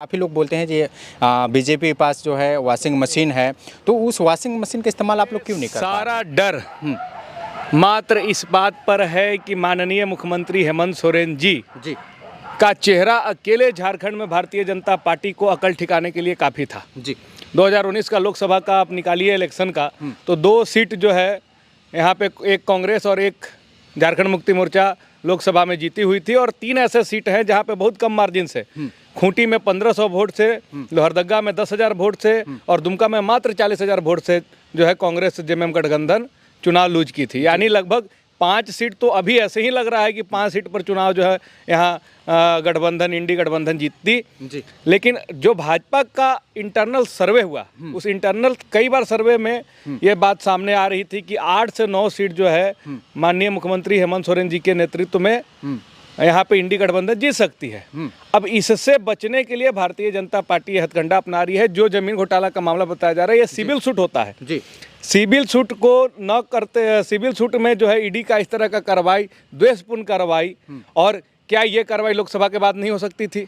काफ़ी लोग बोलते हैं जी बीजेपी के पास जो है वॉशिंग मशीन है, तो उस वॉशिंग मशीन का इस्तेमाल आप लोग क्यों नहीं कर पा सारा डर मात्र इस बात पर है कि माननीय मुख्यमंत्री हेमंत सोरेन जी जी का चेहरा अकेले झारखंड में भारतीय जनता पार्टी को अकल ठिकाने के लिए काफ़ी था। जी 2019 का लोकसभा का आप निकालिए इलेक्शन का, तो 2 सीट जो है यहाँ पे एक कांग्रेस और एक झारखंड मुक्ति मोर्चा लोकसभा में जीती हुई थी, और 3 ऐसे सीट हैं जहाँ पे बहुत कम मार्जिन से, खूंटी में 1500 वोट से, लोहरदगा में 10,000 वोट से और दुमका में मात्र 40,000 वोट से जो है कांग्रेस जेएमएम गठबंधन चुनाव लूज की थी। यानी लगभग 5 सीट तो अभी ऐसे ही लग रहा है कि 5 सीट पर चुनाव जो है यहाँ गठबंधन इंडी गठबंधन जीतती। जी लेकिन जो भाजपा का इंटरनल सर्वे हुआ, उस इंटरनल कई बार सर्वे में ये बात सामने आ रही थी कि 8 से 9 सीट जो है माननीय मुख्यमंत्री हेमंत सोरेन जी के नेतृत्व में यहाँ पे इंडी गठबंधन जीत सकती है। अब इससे बचने के लिए भारतीय जनता पार्टी हथकंडा अपना रही है। जो जमीन घोटाला का मामला बताया जा रहा है, ये सिविल सूट होता है। जी सिविल सूट को न करते, सिविल सूट में जो है ईडी का इस तरह का कार्रवाई, द्वेषपूर्ण कार्रवाई, और क्या ये कार्रवाई लोकसभा के बाद नहीं हो सकती थी?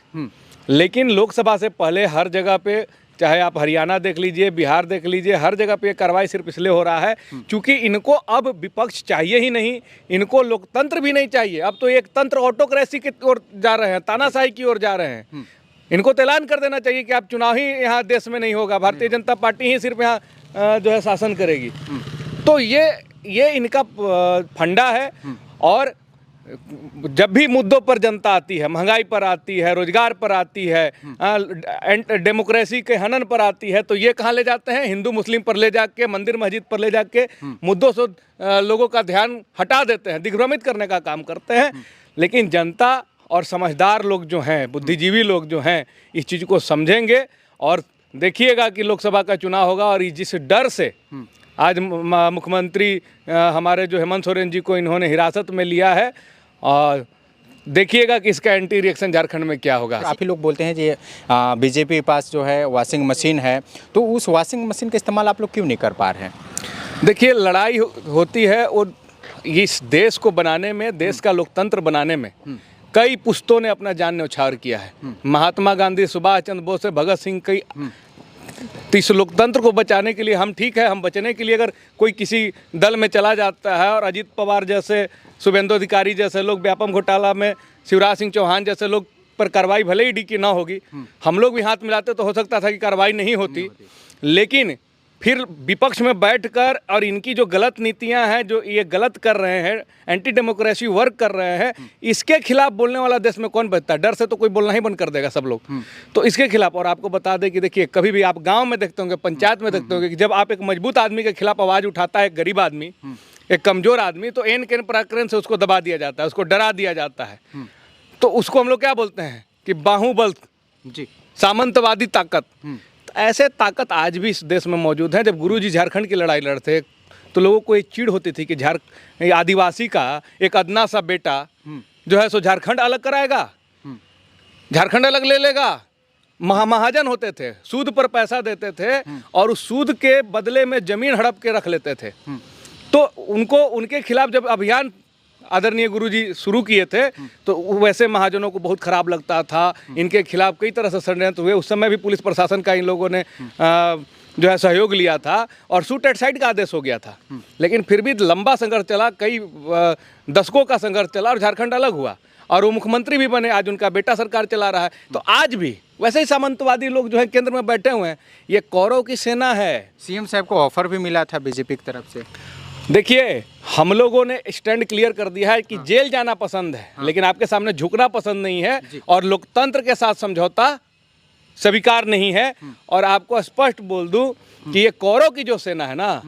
लेकिन लोकसभा से पहले हर जगह पे, चाहे आप हरियाणा देख लीजिए, बिहार देख लीजिए, हर जगह पे ये कार्रवाई सिर्फ इसलिए हो रहा है क्योंकि इनको अब विपक्ष चाहिए ही नहीं, इनको लोकतंत्र भी नहीं चाहिए। अब तो एक तंत्र ऑटोक्रेसी की ओर जा रहे हैं, तानाशाही की ओर जा रहे हैं। इनको तो ऐलान कर देना चाहिए कि आप चुनाव ही यहाँ देश में नहीं होगा, भारतीय जनता पार्टी ही सिर्फ यहाँ जो है शासन करेगी। तो ये इनका फंडा है। और जब भी मुद्दों पर जनता आती है, महंगाई पर आती है, रोजगार पर आती है, डेमोक्रेसी के हनन पर आती है, तो ये कहाँ ले जाते हैं? हिंदू मुस्लिम पर ले जाके, मंदिर मस्जिद पर ले जाके मुद्दों से लोगों का ध्यान हटा देते हैं, दिग्भ्रमित करने का काम करते हैं। लेकिन जनता और समझदार लोग जो हैं, बुद्धिजीवी लोग जो हैं, इस चीज़ को समझेंगे। और देखिएगा कि लोकसभा का चुनाव होगा, और जिस डर से आज मुख्यमंत्री हमारे जो हेमंत सोरेन जी को इन्होंने हिरासत में लिया है, और देखिएगा कि इसका एंटी रिएक्शन झारखंड में क्या होगा। काफ़ी लोग बोलते हैं जी बीजेपी के पास जो है वॉशिंग मशीन है, तो उस वॉशिंग मशीन का इस्तेमाल आप लोग क्यों नहीं कर पा रहे हैं? देखिए, लड़ाई होती है और इस देश को बनाने में, देश का लोकतंत्र बनाने में कई पुश्तों ने अपना जान न्यौछावर किया है। महात्मा गांधी, सुभाष चंद्र बोस, भगत सिंह, कई इस लोकतंत्र को बचाने के लिए हम ठीक है, हम बचने के लिए अगर कोई किसी दल में चला जाता है, और अजीत पवार जैसे, शुभेंदु अधिकारी जैसे लोग, व्यापम घोटाला में शिवराज सिंह चौहान जैसे लोग पर कार्रवाई भले ही ईडी की ना होगी, हम लोग भी हाथ मिलाते तो हो सकता था कि कार्रवाई नहीं होती। लेकिन फिर विपक्ष में बैठकर और इनकी जो गलत नीतियां हैं, जो ये गलत कर रहे हैं, एंटी डेमोक्रेसी वर्क कर रहे हैं, इसके खिलाफ बोलने वाला देश में कौन बचता है? डर से तो कोई बोलना ही बंद कर देगा सब लोग। तो इसके खिलाफ, और आपको बता दें कि देखिए, कभी भी आप गांव में देखते होंगे, पंचायत में देखते होंगे कि जब आप एक मजबूत आदमी के खिलाफ आवाज़ उठाता है, एक गरीब आदमी, एक कमज़ोर आदमी, तो एन केन प्रकरण से उसको दबा दिया जाता है, उसको डरा दिया जाता है। तो उसको हम लोग क्या बोलते हैं कि बाहुबल, जी सामंतवादी ताकत। ऐसे ताकत आज भी इस देश में मौजूद है। जब गुरुजी झारखंड की लड़ाई लड़ते तो लोगों को एक चिढ़ होती थी कि आदिवासी का एक अदना सा बेटा जो है सो झारखंड अलग कराएगा, झारखंड अलग ले लेगा। महाजन होते थे, सूद पर पैसा देते थे, और उस सूद के बदले में जमीन हड़प के रख लेते थे। तो उनके खिलाफ जब अभियान आदरणीय गुरुजी शुरू किए थे, तो वैसे महाजनों को बहुत खराब लगता था। इनके खिलाफ कई तरह से षड्यंत्र हुए। उस समय भी पुलिस प्रशासन का इन लोगों ने जो है सहयोग लिया था, और शूट एट साइड का आदेश हो गया था। लेकिन फिर भी लंबा संघर्ष चला, कई दशकों का संघर्ष चला, और झारखंड अलग हुआ, और वो मुख्यमंत्री भी बने। आज उनका बेटा सरकार चला रहा है। तो आज भी वैसे ही सामंतवादी लोग जो है केंद्र में बैठे हुए हैं। ये कौरव की सेना है। सीएम साहब को ऑफर भी मिला था बीजेपी की तरफ से। देखिए, हम लोगों ने स्टैंड क्लियर कर दिया है कि जेल जाना पसंद है, लेकिन आपके सामने झुकना पसंद नहीं है, और लोकतंत्र के साथ समझौता स्वीकार नहीं है। और आपको स्पष्ट बोल दूं कि ये कौरव की जो सेना है ना,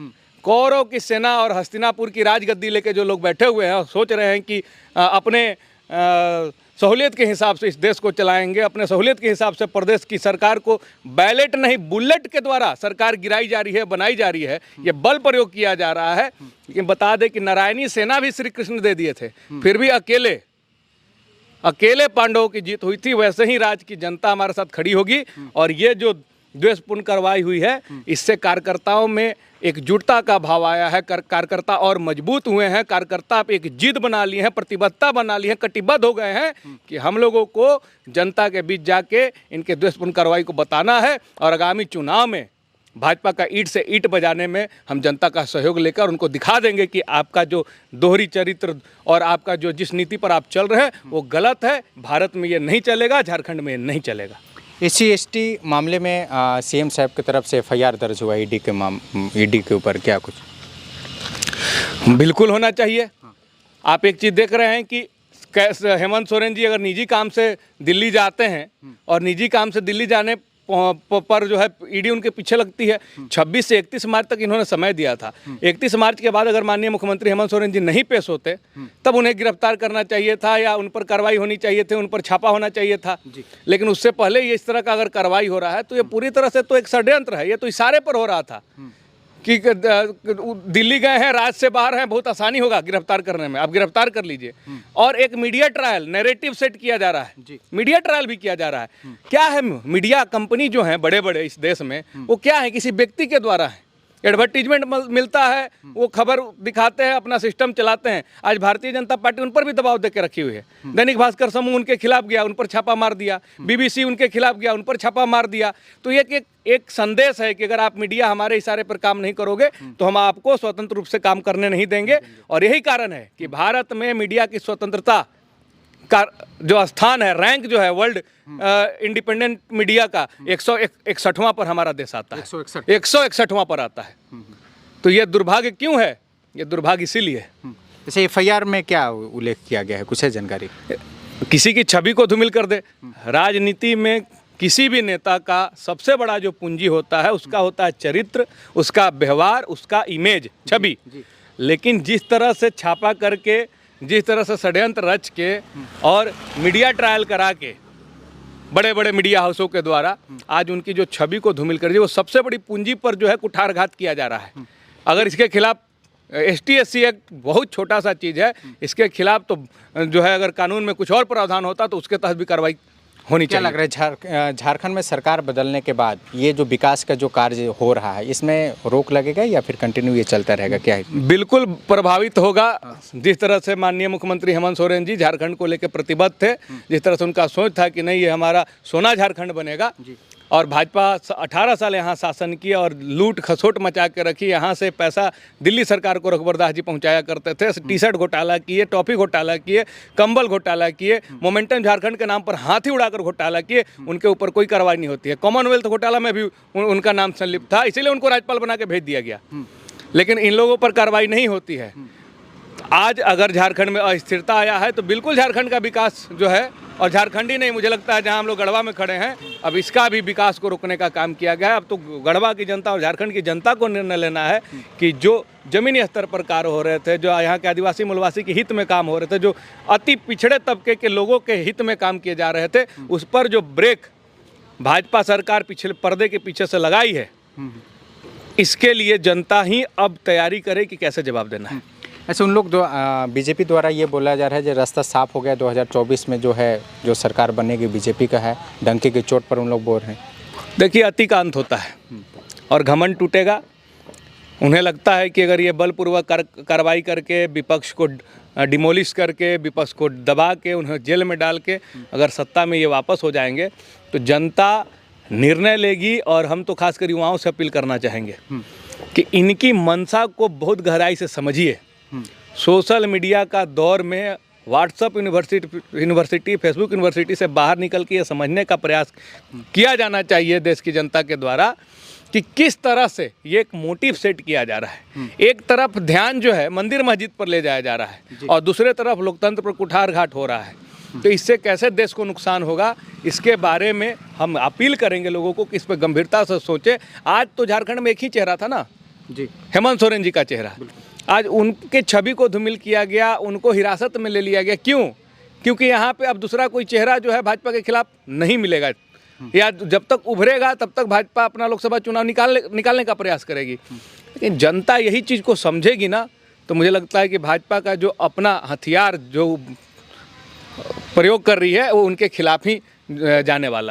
कौरव की सेना और हस्तिनापुर की राजगद्दी लेके जो लोग बैठे हुए हैं और सोच रहे हैं कि अपने सहूलियत के हिसाब से इस देश को चलाएंगे, अपने सहूलियत के हिसाब से प्रदेश की सरकार को बैलेट नहीं बुलेट के द्वारा सरकार गिराई जा रही है, बनाई जा रही है, ये बल प्रयोग किया जा रहा है। लेकिन बता दें कि नारायणी सेना भी श्री कृष्ण दे दिए थे, फिर भी अकेले पांडवों की जीत हुई थी। वैसे ही राज्य की जनता हमारे साथ खड़ी होगी, और ये जो द्वेषपूर्ण कार्रवाई हुई है, इससे कार्यकर्ताओं में एकजुटता का भाव आया है। कार्यकर्ता और मजबूत हुए हैं, कार्यकर्ता आप एक जिद बना लिए हैं, प्रतिबद्धता बना ली है, कटिबद्ध हो गए हैं कि हम लोगों को जनता के बीच जाके इनके द्वेषपूर्ण कार्रवाई को बताना है और आगामी चुनाव में भाजपा का ईंट से ईंट बजाने में हम जनता का सहयोग लेकर उनको दिखा देंगे कि आपका जो दोहरी चरित्र और आपका जो जिस नीति पर आप चल रहे हैं वो गलत है। भारत में ये नहीं चलेगा, झारखंड में ये नहीं चलेगा। SC/ST मामले में CM साहब की तरफ से FIR दर्ज हुआ ईडी के ऊपर, क्या कुछ? बिल्कुल होना चाहिए। आप एक चीज़ देख रहे हैं कि हेमंत सोरेन जी अगर निजी काम से दिल्ली जाते हैं और निजी काम से दिल्ली जाने पर जो है ईडी उनके पीछे लगती है। 26 से 31 मार्च तक इन्होंने समय दिया था। 31 मार्च के बाद अगर माननीय मुख्यमंत्री हेमंत सोरेन जी नहीं पेश होते तब उन्हें गिरफ्तार करना चाहिए था या उन पर कार्रवाई होनी चाहिए थी, उन पर छापा होना चाहिए था। लेकिन उससे पहले ये इस तरह का अगर कार्रवाई हो रहा है तो ये पूरी तरह से तो एक षड्यंत्र है। ये तो इशारे पर हो रहा था कि दिल्ली गए हैं, राज्य से बाहर हैं, बहुत आसानी होगा गिरफ्तार करने में, आप गिरफ्तार कर लीजिए। और एक मीडिया ट्रायल नैरेटिव सेट किया जा रहा है, मीडिया ट्रायल भी किया जा रहा है। क्या है, मीडिया कंपनी जो है बड़े बड़े इस देश में, वो क्या है, किसी व्यक्ति के द्वारा है, एडवर्टीजमेंट मिलता है, वो खबर दिखाते हैं, अपना सिस्टम चलाते हैं। आज भारतीय जनता पार्टी उन पर भी दबाव देकर रखी हुई है। दैनिक भास्कर समूह उनके खिलाफ गया, उन पर छापा मार दिया। BBC उनके खिलाफ गया, उन पर छापा मार दिया। तो ये एक संदेश है कि अगर आप मीडिया हमारे इशारे पर काम नहीं करोगे तो हम आपको स्वतंत्र रूप से काम करने नहीं देंगे। और यही कारण है कि भारत में मीडिया की स्वतंत्रता का जो स्थान है, रैंक जो है वर्ल्ड इंडिपेंडेंट मीडिया का 161वां पर हमारा देश आता है। 161वां पर आता है। तो ये दुर्भाग्य क्यों है? ये दुर्भाग्य इसीलिए। जैसे FIR में क्या उल्लेख किया गया है, कुछ है जानकारी? किसी की छवि को धूमिल कर दे। राजनीति में किसी भी नेता का सबसे बड़ा जो पूंजी होता है उसका होता है चरित्र, उसका व्यवहार, उसका इमेज, छवि। लेकिन जिस तरह से छापा करके, जिस तरह से षड्यंत्र रच के और मीडिया ट्रायल करा के बड़े बड़े मीडिया हाउसों के द्वारा आज उनकी जो छवि को धूमिल कर दी, वो सबसे बड़ी पूंजी पर जो है कुठारघात किया जा रहा है। अगर इसके खिलाफ ST/SC एक्ट बहुत छोटा सा चीज़ है, इसके खिलाफ तो जो है अगर कानून में कुछ और प्रावधान होता तो उसके तहत भी कार्रवाई होनी क्या चाहिए। लग रहा है झारखंड में सरकार बदलने के बाद ये जो विकास का जो कार्य हो रहा है इसमें रोक लगेगा या फिर कंटिन्यू ये चलता रहेगा, क्या है? बिल्कुल प्रभावित होगा। जिस तरह से माननीय मुख्यमंत्री हेमंत सोरेन जी झारखंड को लेकर प्रतिबद्ध थे, जिस तरह से उनका सोच था कि नहीं ये हमारा सोना झारखंड बनेगा, और भाजपा 18 साल यहाँ शासन किया और लूट खसोट मचा के रखी। यहाँ से पैसा दिल्ली सरकार को रघुवर दास जी पहुँचाया करते थे। टी-शर्ट घोटाला किए, टॉफी घोटाला किए, कंबल घोटाला किए, मोमेंटम झारखंड के नाम पर हाथी उड़ाकर घोटाला किए, उनके ऊपर कोई कार्रवाई नहीं होती है। कॉमनवेल्थ घोटाला में भी उनका नाम संलिप्त था, इसीलिए उनको राज्यपाल बना के भेज दिया गया। लेकिन इन लोगों पर कार्रवाई नहीं होती है। आज अगर झारखंड में अस्थिरता आया है तो बिल्कुल झारखंड का विकास जो है, और झारखंड ही नहीं, मुझे लगता है जहां हम लोग गढ़वा में खड़े हैं, अब इसका भी विकास को रोकने का काम किया गया है। अब तो गढ़वा की जनता और झारखंड की जनता को निर्णय लेना है कि जो जमीनी स्तर पर कार्य हो रहे थे, जो यहाँ के आदिवासी मूलवासी के हित में काम हो रहे थे, जो अति पिछड़े तबके के लोगों के हित में काम किए जा रहे थे, उस पर जो ब्रेक भाजपा सरकार पिछले पर्दे के पीछे से लगाई है, इसके लिए जनता ही अब तैयारी करे कि कैसे जवाब देना है। ऐसे उन लोग BJP द्वारा ये बोला जा रहा है जो रास्ता साफ हो गया 2024 में जो है, जो सरकार बनेगी BJP का है, डंके की चोट पर उन लोग बोल रहे हैं। देखिए, अति का अंत होता है और घमंड टूटेगा। उन्हें लगता है कि अगर ये बलपूर्वक कार्रवाई करके, विपक्ष को डिमोलिश करके, विपक्ष को दबा के, उन्हें जेल में डाल के अगर सत्ता में ये वापस हो जाएंगे तो जनता निर्णय लेगी। और हम तो खासकर युवाओं से अपील करना चाहेंगे कि इनकी मंशा को बहुत गहराई से समझिए। सोशल मीडिया का दौर में व्हाट्सएप यूनिवर्सिटी, फेसबुक यूनिवर्सिटी से बाहर निकल के ये समझने का प्रयास किया जाना चाहिए देश की जनता के द्वारा कि किस तरह से ये एक मोटिव सेट किया जा रहा है। एक तरफ ध्यान जो है मंदिर मस्जिद पर ले जाया जा रहा है और दूसरे तरफ लोकतंत्र पर कुठारघात हो रहा है। तो इससे कैसे देश को नुकसान होगा, इसके बारे में हम अपील करेंगे लोगों को कि इस पर गंभीरता से सोचे। आज तो झारखंड में एक ही चेहरा था ना जी, हेमंत सोरेन जी का चेहरा। आज उनके छवि को धूमिल किया गया, उनको हिरासत में ले लिया गया। क्यों? क्योंकि यहाँ पे अब दूसरा कोई चेहरा जो है भाजपा के खिलाफ नहीं मिलेगा, या जब तक उभरेगा तब तक भाजपा अपना लोकसभा चुनाव निकालने का प्रयास करेगी। लेकिन जनता यही चीज़ को समझेगी ना, तो मुझे लगता है कि भाजपा का जो अपना हथियार जो प्रयोग कर रही है वो उनके खिलाफ ही जाने वाला है।